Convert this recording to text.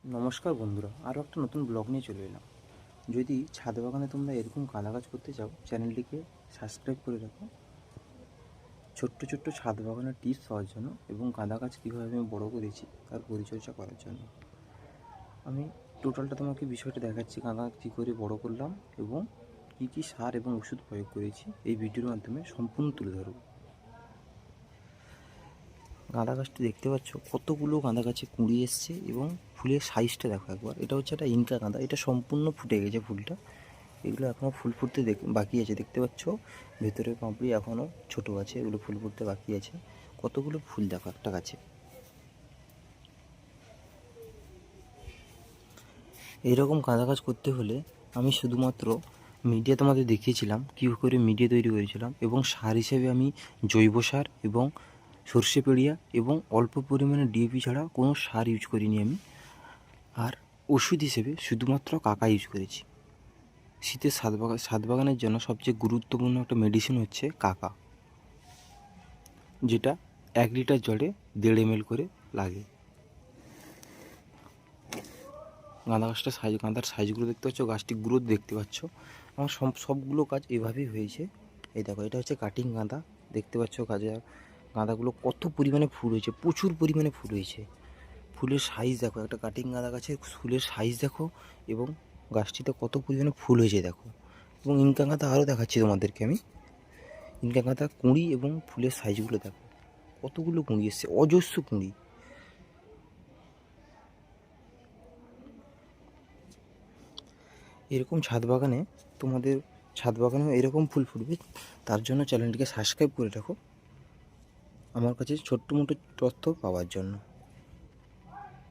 নমস্কার বন্ধুরা, আরও একটা নতুন ব্লগ নিয়ে চলে এলাম। যদি ছাদ বাগানে তোমরা এরকম গাঁদা গাছ করতে চাও, চ্যানেলটিকে সাবস্ক্রাইব করে রাখো। ছোট্ট ছোট্ট ছাদ বাগানের টিপস পাওয়ার জন্য এবং গাঁদা গাছ কীভাবে আমি বড় করেছি তার পরিচর্যা করার জন্য আমি টোটালটা তোমাকে বিষয়টা দেখাচ্ছি। গাঁদা কী করে বড় করলাম এবং কী কী সার এবং ওষুধ প্রয়োগ করেছি এই ভিডিওর মাধ্যমে সম্পূর্ণ তুলে ধরব। গাঁদা গাছটি দেখতে পাচ্ছ, কতগুলো গাঁদা গাছে কুঁড়ি এসছে এবং ফুলের সাইজটা দেখো একবার। এটা হচ্ছে একটা ইনকা গাঁদা, এটা সম্পূর্ণ ফুটে গেছে ফুলটা। এগুলো এখনও ফুল ফুটতে বাকি আছে, দেখতে পাচ্ছ ভেতরে পাপড়ি এখনও ছোট আছে, এগুলো ফুল ফুটতে বাকি আছে। কতগুলো ফুল দেখো একটা গাছে। এইরকম গাঁদা গাছ করতে হলে আমি শুধুমাত্র মিডিয়া তোমাদের দেখিয়েছিলাম কী করে মিডিয়া তৈরি করেছিলাম, এবং সার হিসেবে আমি জৈব সার এবং সর্ষে পিড়িয়া এবং অল্প পরিমাণে ডিএপি ছাড়া কোনো সার ইউজ করিনি আমি। আর ওষুধ হিসেবে শুধুমাত্র কাকা ইউজ করেছি। শীতের ছাদ বাগানের জন্য সবচেয়ে গুরুত্বপূর্ণ একটা মেডিসিন হচ্ছে কাকা, যেটা 1 লিটার জলে 1.5 ml করে লাগে। গাঁদার সাইজগুলো দেখতে পাচ্ছ, গাছটি গ্রোথ দেখতে পাচ্ছ। আমার সবগুলো কাজ এভাবেই হয়েছে। এই দেখো, এটা হচ্ছে কাটিং গাঁদা, দেখতে পাচ্ছ গাঁদাগুলো কত পরিমাণে ফুল হয়েছে, প্রচুর পরিমাণে ফুল হয়েছে। ফুলের সাইজ দেখো, একটা কাটিং গাঁদা গাছের ফুলের সাইজ দেখো এবং গাছটিতে কত পরিমাণে ফুল হয়েছে দেখো। এবং ইনকা গাঁদা আরও দেখাচ্ছি তোমাদেরকে আমি। ইনকা গাঁদা কুঁড়ি এবং ফুলের সাইজগুলো দেখো, কতগুলো কুঁড়ি এসছে, অজস্র কুঁড়ি। এরকম তোমাদের ছাদ বাগানেও এরকম ফুল ফুটবে, তার জন্য চ্যানেলটিকে সাবস্ক্রাইব করে রাখো আমার কাছে ছোট্ট মোটো তথ্য পাওয়ার জন্য।